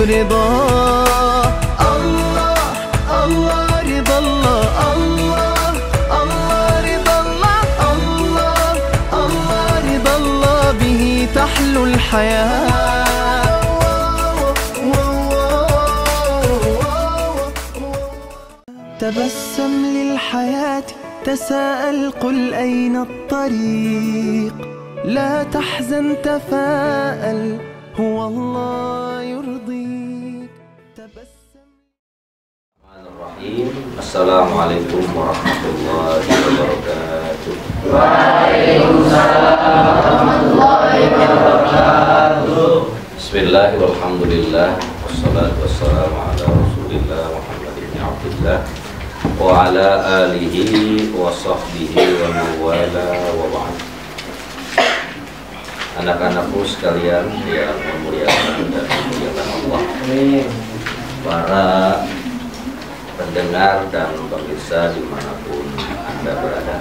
برضاه. الله الله رضا الله، الله الله رضا الله، الله الله رضا الله به تحلو الحياة. تبسم للحياة، تساءل قل أين الطريق، لا تحزن تفاءل هو الله يرضيك. تبسم. Assalamualaikum warahmatullahi wabarakatuh. Waalaikumsalam warahmatullahi wabarakatuh. Bismillahirrahmanirrahim. Alhamdulillah wassalatu wassalamu ala Rasulillah Muhammad ibn Abdullah wa ala alihi wa sahbihi wa mawala wa ba'd. Anak-anakku sekalian yang memuliakan dan memuliakan Allah, para pendengar dan pemirsa dimanapun Anda berada,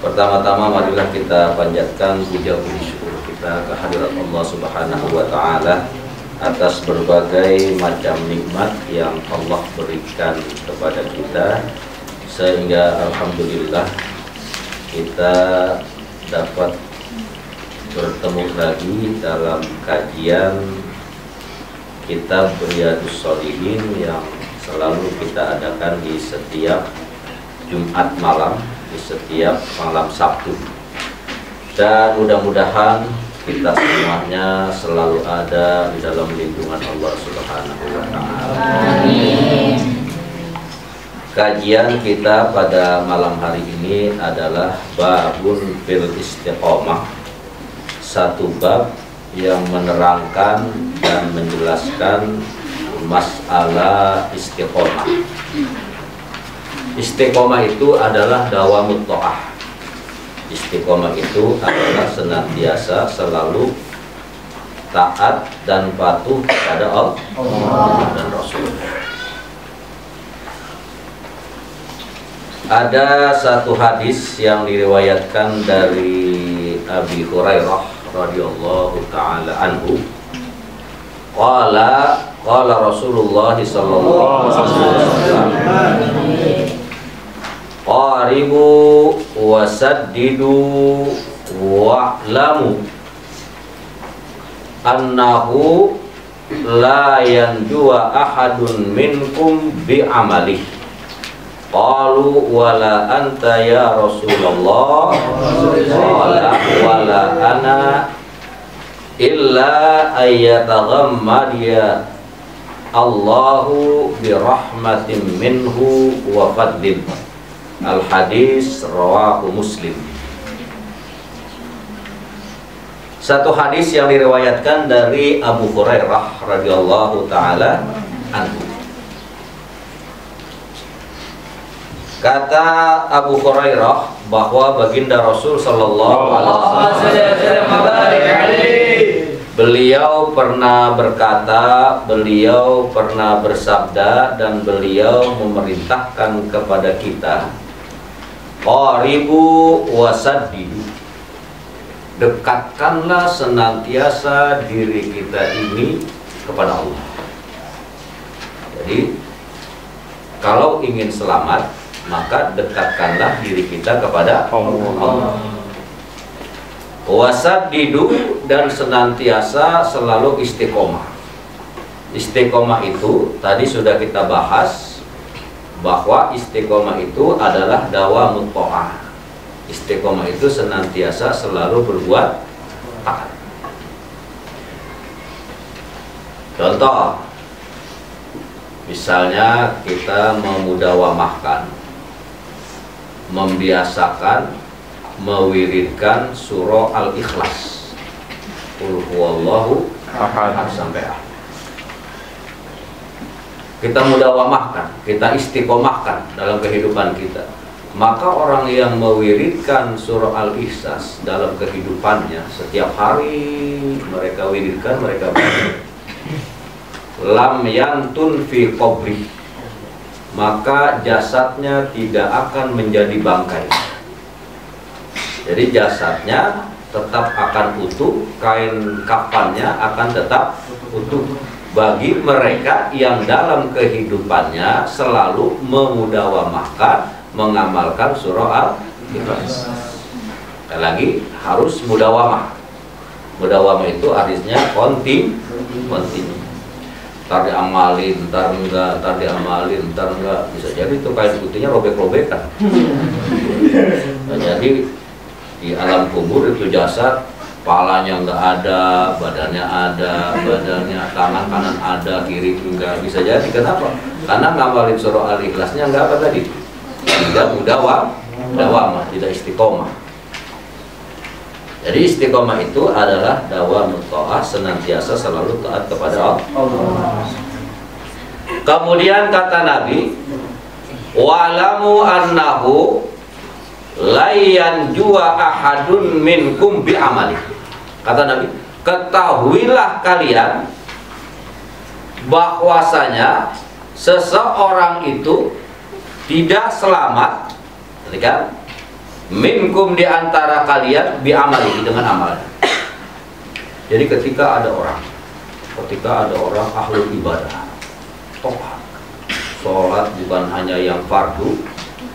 pertama-tama marilah kita panjatkan puja-puji syukur kita kehadirat Allah Subhanahu wa Ta'ala atas berbagai macam nikmat yang Allah berikan kepada kita, sehingga alhamdulillah kita dapat bertemu lagi dalam kajian kitab Riyadhus Shalihin yang selalu kita adakan di setiap Jumat malam, di setiap malam Sabtu. Dan mudah-mudahan kita semuanya selalu ada di dalam lindungan Allah Subhanahu wa Ta'ala. Amin. Kajian kita pada malam hari ini adalah babun fil istiqomah, satu bab yang menerangkan dan menjelaskan masalah istiqomah. Istiqomah itu adalah dawamut ta'ah. Istiqomah itu adalah senantiasa selalu taat dan patuh pada Allah dan Rasul. Ada satu hadis yang diriwayatkan dari Abi Hurairah radhiyallahu ta'ala anhu. Qala Rasulullah sallallahu alaihi wasallam, qaribu wasaddidu wa'lamu annahu la yanjua ahadun minkum bi'amalih. Qalu wala anta ya Rasulullah. Qala wala ana illa ayyataghammadiya Allahu birahmatin minhu wa fadlin. Al-hadis rawahu Muslim. Satu hadis yang diriwayatkan dari Abu Hurairah radhiyallahu taala anhu. Kata Abu Hurairah bahwa baginda Rasul sallallahu alaihi wasallam beliau pernah berkata, beliau pernah bersabda, dan beliau memerintahkan kepada kita, qaribu wasaddidu, dekatkanlah senantiasa diri kita ini kepada Allah. Jadi kalau ingin selamat, maka dekatkanlah diri kita kepada Allah. Wasaddidu, dan senantiasa selalu istiqomah. Istiqomah itu tadi sudah kita bahas bahwa istiqomah itu adalah dawamut ta'ah. Istiqomah itu senantiasa selalu berbuat taat. Contoh, misalnya kita memudawamahkan, membiasakan, mewiridkan surah Al-Ikhlas, Qul huwallahu ahad sampai akhir. Kita mudawamahkan, kita istiqomahkan dalam kehidupan kita. Maka orang yang mewiridkan surah Al-Ikhlas dalam kehidupannya, setiap hari mereka wiridkan, mereka baca, lam yantun fi qabri, maka jasadnya tidak akan menjadi bangkai. Jadi jasadnya tetap akan utuh, kain kafannya akan tetap utuh. Bagi mereka yang dalam kehidupannya selalu memudawamahkan, mengamalkan surah Al-Ikhlas. Sekali lagi harus mudawamah. Mudawamah itu artinya kontinu. Ntar diamalin, ntar enggak, ntar diamalin, ntar enggak. Bisa jadi itu kain putihnya robek-robekan. Nah, jadi di alam kubur itu jasad, kepalanya enggak ada, badannya ada, tangan kanan ada, kiri enggak. Bisa jadi kenapa? Karena ngamalin surah Al-Ikhlasnya enggak apa tadi? Tidak mudawamah, tidak istiqomah. Jadi istiqomah itu adalah dawamut ta'ah, senantiasa selalu taat kepada Allah. Kemudian kata Nabi, wa'lamu annahu layan jua ahadun minkum bi'amali. Kata Nabi, ketahuilah kalian bahwasanya seseorang itu tidak selamat, kan? Minkum di antara kalian bi'amali, dengan amalnya. Jadi ketika ada orang ahlul ibadah, tohat, sholat bukan hanya yang fardu,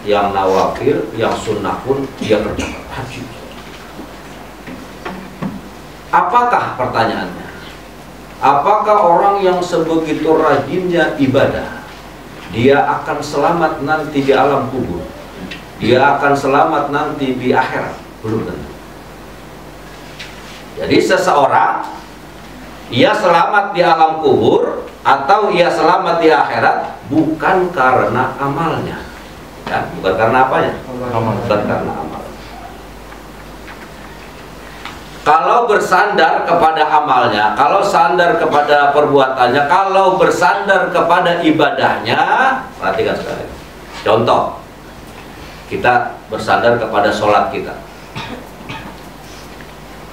yang nawafil, yang sunnah pun dia kerjakan. Haji. Apakah pertanyaannya? Apakah orang yang sebegitu rajinnya ibadah, dia akan selamat nanti di alam kubur? Dia akan selamat nanti di akhirat? Belum tentu. Jadi seseorang, ia selamat di alam kubur atau ia selamat di akhirat bukan karena amalnya. Ya, bukan karena apanya? Bukan karena amal. Kalau bersandar kepada amalnya, kalau sandar kepada perbuatannya, kalau bersandar kepada ibadahnya, perhatikan sekali. Contoh, kita bersandar kepada sholat kita.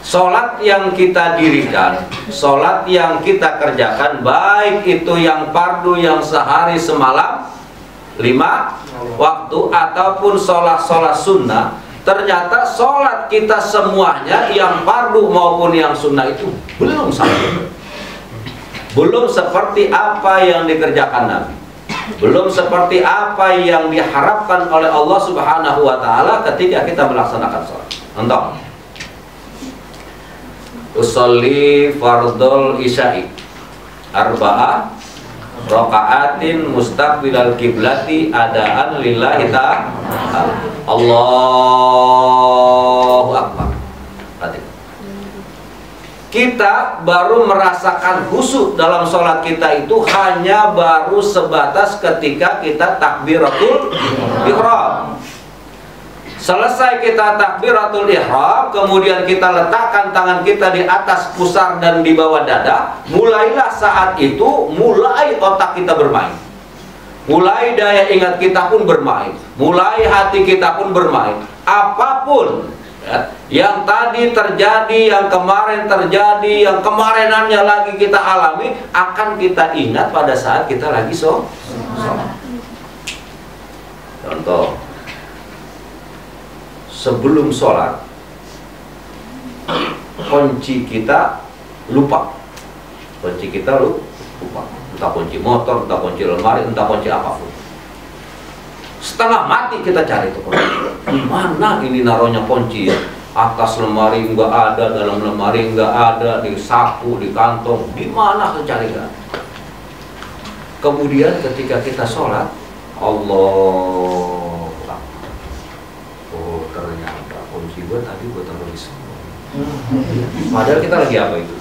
Sholat yang kita dirikan, sholat yang kita kerjakan, baik itu yang fardu yang sehari semalam 5 waktu ataupun sholat sunnah, ternyata sholat kita semuanya yang fardu maupun yang sunnah itu belum sama, belum seperti apa yang dikerjakan Nabi, belum seperti apa yang diharapkan oleh Allah Subhanahu wa Ta'ala ketika kita melaksanakan sholat. Contoh, usolli fardul isya'i arba'ah raka'atin mustaqbilal kiblati adaan lillahi ta'ala. Allahu Akbar. Kita baru merasakan khusyuk dalam sholat kita itu hanya baru sebatas ketika kita takbiratul ihram. Selesai kita takbiratul ihram, kemudian kita letakkan tangan kita di atas pusar dan di bawah dada, mulailah saat itu, mulai otak kita bermain, mulai daya ingat kita pun bermain, mulai hati kita pun bermain. Apapun ya, yang tadi terjadi, yang kemarin terjadi, yang kemarinannya lagi kita alami, akan kita ingat pada saat kita lagi sholat. Contoh, sebelum sholat, kunci kita lupa. Kunci kita lupa. Entah kunci motor, entah kunci lemari, entah kunci apapun. Setengah mati kita cari itu kunci. Mana ini naruhnya kunci ya? Atas lemari enggak ada, dalam lemari enggak ada, di saku, di kantong, di mana kita cari kan? Kemudian ketika kita sholat, Allah, ternyata kunci gue tadi gue taruh di sana. Padahal kita lagi apa itu?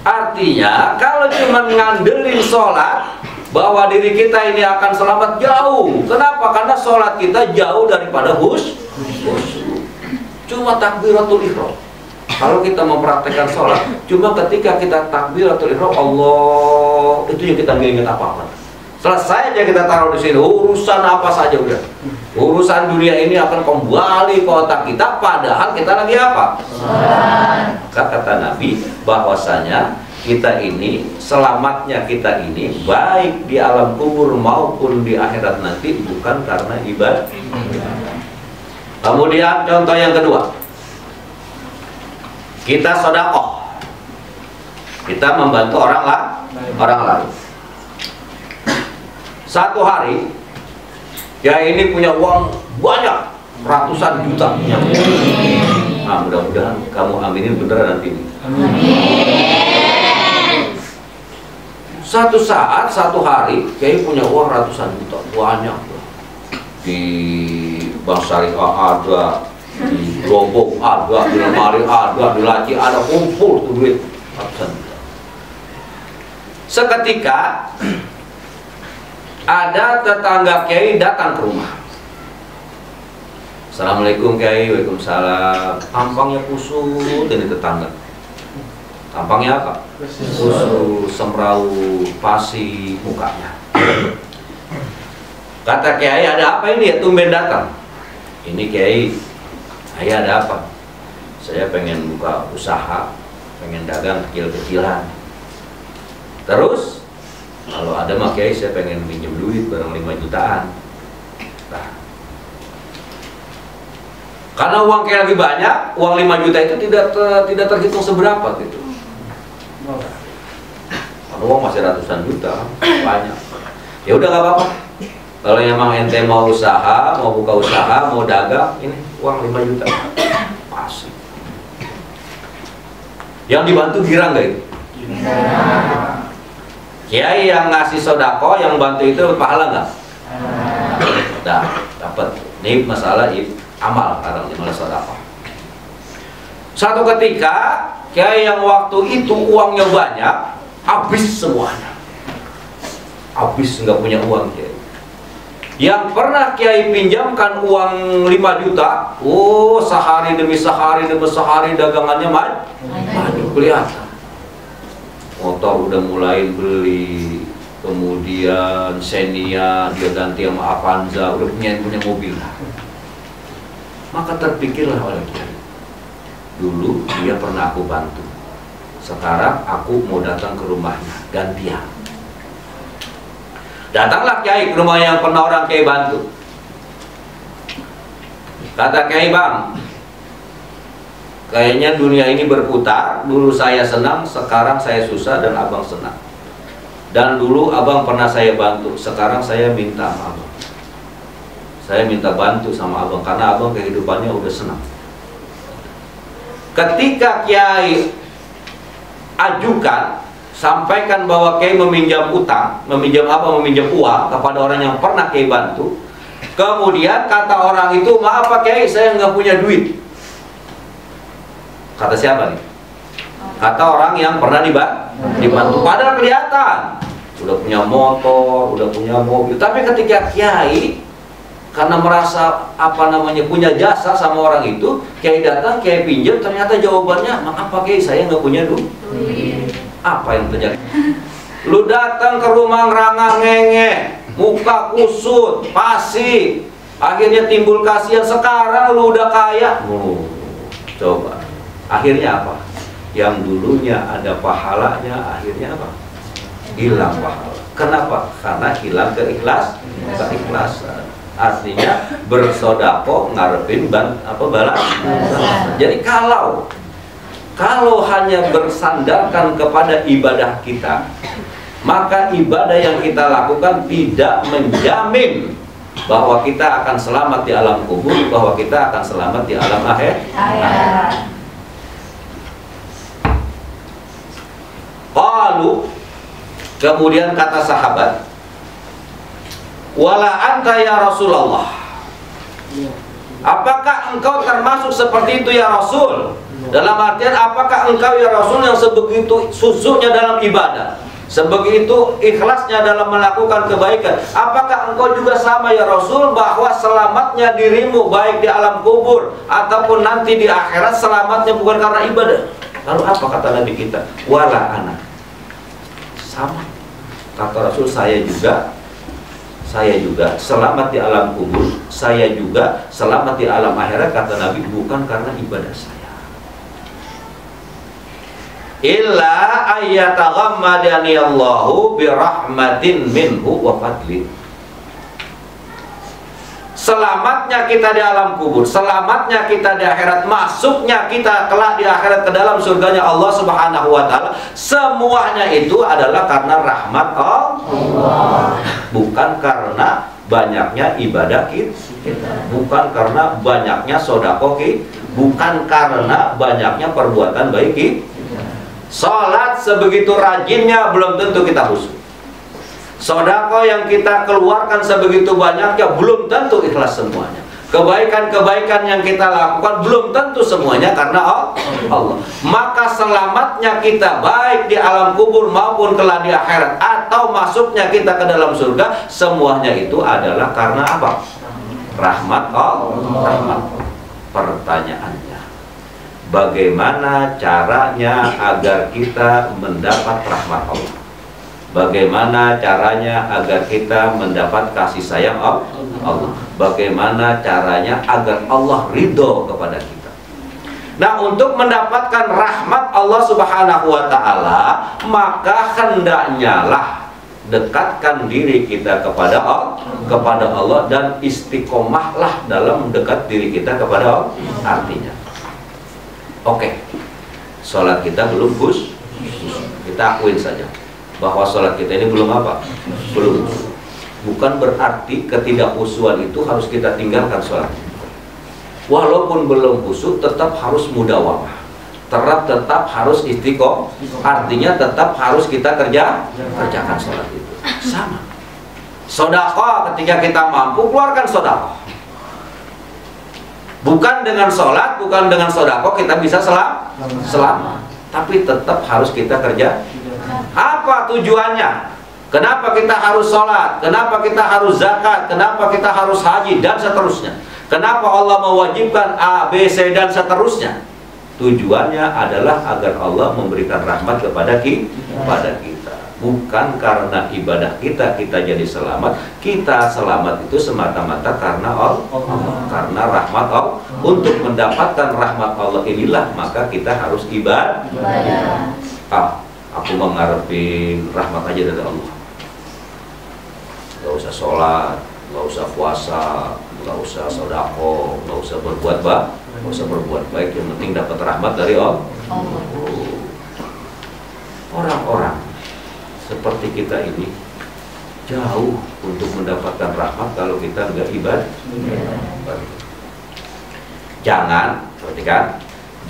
Artinya kalau cuma ngandelin sholat bahwa diri kita ini akan selamat, jauh. Kenapa? Karena sholat kita jauh daripada khusyuk. Cuma takbiratul ihram. Kalau kita mempraktekkan sholat, cuma ketika kita takbiratul ihram, Allah, itu yang kita nggak ingat apa-apa. Selesai aja kita taruh di sini, urusan apa saja udah. Urusan dunia ini akan kembali ke otak kita, padahal kita lagi apa? Kata Nabi bahwasanya kita ini, selamatnya kita ini baik di alam kubur maupun di akhirat nanti bukan karena ibadah. Kemudian contoh yang kedua, kita sedekah, kita membantu orang lain. Satu hari kiai ini punya uang banyak, ratusan juta. Nah, mudah-mudahan kamu aminin beneran nanti. Satu saat, satu hari kiai punya uang ratusan juta, banyak. Di Bank Syariah ada, di Grobok ada, di lemari ada, di laci ada, kumpul tuh duit ratusan juta. Seketika ada tetangga kiai datang ke rumah. Assalamualaikum kiai. Waalaikumsalam. Tampangnya kusut ini tetangga. Tampangnya apa? Kusut, semraut, pasi mukanya. Kata kiai, ada apa ini ya tumben datang? Ini kiai, saya ada apa? Saya pengen buka usaha, pengen dagang kecil-kecilan. Terus kalau ada mah kiai, saya pengen pinjam duit barang 5 jutaan. Nah, karena uang kiai lagi banyak, uang 5 juta itu tidak terhitung seberapa gitu. Karena uang masih ratusan juta, banyak. Ya udah nggak apa-apa. Kalau emang ente mau usaha, mau buka usaha, mau dagang, ini uang 5 juta. Pasti. Yang dibantu girang nggak itu? Kiai yang ngasih sodako, yang bantu itu pahala nggak? Nah, dapat. Ini masalah amal, kadang masalah sodako. Satu ketika, kiai yang waktu itu uangnya banyak, habis semuanya. Habis nggak punya uang kiai. Yang pernah kiai pinjamkan uang 5 juta, oh sehari demi sehari dagangannya maju kelihatan. Motor udah mulai beli, kemudian Xenia dia ganti sama Avanza, udah punya mobil. Maka terpikirlah oleh kiai, dulu dia pernah aku bantu, sekarang aku mau datang ke rumahnya gantian. Datanglah kiai ke rumah yang pernah orang kiai bantu. Kata kiai, bang, kayaknya dunia ini berputar. Dulu saya senang, sekarang saya susah dan abang senang. Dan dulu abang pernah saya bantu, sekarang saya minta sama abang. Saya minta bantu sama abang karena abang kehidupannya udah senang. Ketika kiai ajukan, sampaikan bahwa kiai meminjam utang, meminjam uang kepada orang yang pernah kiai bantu. Kemudian kata orang itu, maaf pak kiai, saya nggak punya duit. Kata siapa nih? Kata orang yang pernah dibantu. Padahal kelihatan udah punya motor, udah punya mobil. Tapi ketika kiai karena merasa punya jasa sama orang itu, kiai datang, kiai pinjam, ternyata jawabannya, maaf pak kiai, saya nggak punya duit. Apa yang terjadi? Lu datang ke rumah ngerangah ngenge, muka kusut, pasi, akhirnya timbul kasihan. Sekarang lu udah kaya. Coba, akhirnya apa? Yang dulunya ada pahalanya, akhirnya apa? Hilang pahala. Kenapa? Karena hilang keikhlasan. Artinya bersodako ngarepin balas. Jadi kalau hanya bersandarkan kepada ibadah kita, maka ibadah yang kita lakukan tidak menjamin bahwa kita akan selamat di alam kubur, bahwa kita akan selamat di alam akhir. Qalu, kemudian kata sahabat, wala anta ya Rasulullah, apakah engkau termasuk seperti itu ya Rasul? Dalam artian, apakah engkau ya Rasul yang sebegitu susuknya dalam ibadah, sebegitu ikhlasnya dalam melakukan kebaikan? Apakah engkau juga sama ya Rasul, bahwa selamatnya dirimu baik di alam kubur ataupun nanti di akhirat, selamatnya bukan karena ibadah? Lalu apa kata Nabi kita? Wala ana, sama. Kata Rasul, saya juga selamat di alam kubur, saya juga selamat di alam akhirat. Kata Nabi, bukan karena ibadah saya. Illa ayyataghammadani Allahu birahmatin minhu wa fadlin. selamatnya kita di alam kubur, selamatnya kita di akhirat, masuknya kita kelak di akhirat ke dalam surganya Allah Subhanahu wa Ta'ala, semuanya itu adalah karena rahmat Allah, bukan karena banyaknya ibadah kita, bukan karena banyaknya sedekah kita, bukan karena banyaknya perbuatan baik kita. Salat sebegitu rajinnya belum tentu kita khusyuk. Sedekah yang kita keluarkan sebegitu banyaknya belum tentu ikhlas semuanya. Kebaikan-kebaikan yang kita lakukan belum tentu semuanya karena Allah. Maka selamatnya kita baik di alam kubur maupun kelak di akhirat, atau masuknya kita ke dalam surga, semuanya itu adalah karena apa? Rahmat Allah. Rahmat Allah. Pertanyaannya, bagaimana caranya agar kita mendapat rahmat Allah? Bagaimana caranya agar kita mendapat kasih sayang Allah? Bagaimana caranya agar Allah ridho kepada kita? Nah, untuk mendapatkan rahmat Allah Subhanahu wa Ta'ala, maka hendaknya lah dekatkan diri kita kepada Allah dan istiqomahlah dalam dekat diri kita kepada Allah. Artinya, oke, sholat kita belum khusyuk, kita akuin saja bahwa sholat kita ini belum apa? Belum. Bukan berarti ketidakhusyuan itu harus kita tinggalkan sholat. Walaupun belum khusyuk, tetap harus mudawamah, tetap harus istiqomah. Artinya tetap harus kita kerjakan sholat itu. Sama. Sedekah, ketika kita mampu, keluarkan sedekah. Bukan dengan sholat, bukan dengan sedekah kita bisa selamat, tapi tetap harus kita kerja. Apa tujuannya? Kenapa kita harus sholat? Kenapa kita harus zakat? Kenapa kita harus haji? Dan seterusnya. Kenapa Allah mewajibkan A, B, C, dan seterusnya? Tujuannya adalah agar Allah memberikan rahmat kepada kita. Bukan karena ibadah kita jadi selamat. Kita selamat itu semata-mata karena Allah, karena rahmat Allah. Untuk mendapatkan rahmat Allah inilah maka kita harus ibadah. Aku mengharapin rahmat aja dari Allah. Gak usah sholat, gak usah puasa, gak usah sedekah, gak usah berbuat baik, yang penting dapat rahmat dari Allah. Orang-orang seperti kita ini jauh untuk mendapatkan rahmat kalau kita nggak ibadah.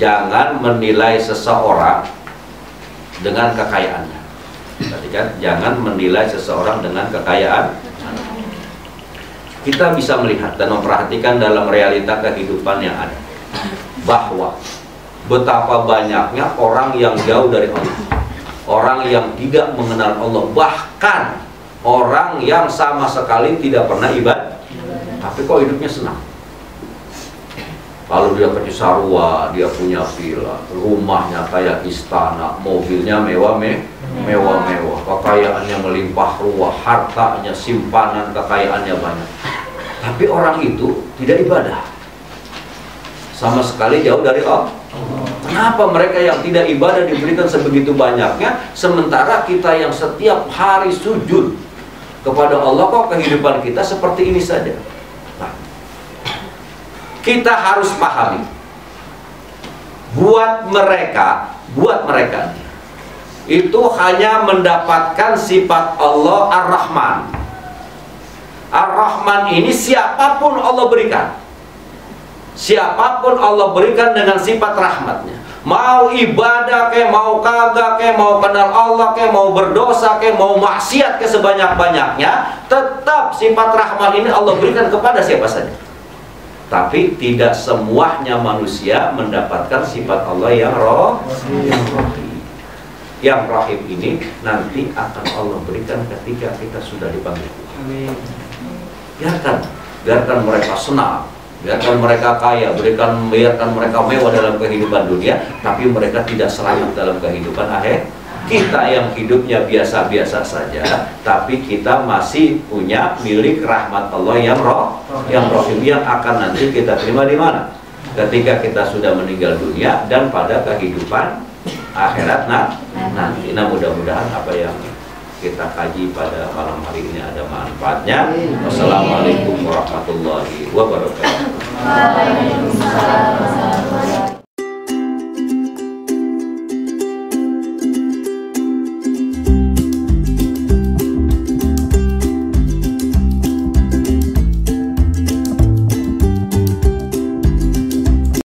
Jangan menilai seseorang dengan kekayaannya. Jangan menilai seseorang dengan kekayaan. Kita bisa melihat dan memperhatikan dalam realita kehidupan yang ada bahwa betapa banyaknya orang yang jauh dari Allah, orang yang tidak mengenal Allah, bahkan orang yang sama sekali tidak pernah ibadah, tapi kok hidupnya senang. Kalau dia ke Cisarua, dia punya villa, rumahnya kayak istana, mobilnya mewah-mewah, kekayaannya melimpah ruah, hartanya, simpanan kekayaannya banyak. Tapi orang itu tidak ibadah, sama sekali jauh dari Allah. Kenapa mereka yang tidak ibadah diberikan sebegitu banyaknya, sementara kita yang setiap hari sujud kepada Allah kok kehidupan kita seperti ini saja? Nah, kita harus pahami, buat mereka itu hanya mendapatkan sifat Allah Ar-Rahman. Ar-Rahman ini siapapun Allah berikan, siapapun Allah berikan dengan sifat rahmatnya. Mau ibadah ke, mau kagak ke, mau kenal Allah ke, mau berdosa ke, mau maksiat ke sebanyak-banyaknya, tetap sifat rahmat ini Allah berikan kepada siapa saja. Tapi tidak semuanya manusia mendapatkan sifat Allah yang rahim. Yang rahim ini nanti akan Allah berikan ketika kita sudah dipanggil. Biarkan mereka senang, biarkan mereka kaya, biarkan mereka mewah dalam kehidupan dunia, tapi mereka tidak selamat dalam kehidupan akhir. Kita yang hidupnya biasa-biasa saja, tapi kita masih punya milik rahmat Allah yang rahim, yang akan nanti kita terima di mana? Ketika kita sudah meninggal dunia dan pada kehidupan akhirat nanti. Nah, mudah-mudahan apa yang kita kaji pada malam hari ini ada manfaatnya. Wassalamualaikum warahmatullahi wabarakatuh. wabarakatuh.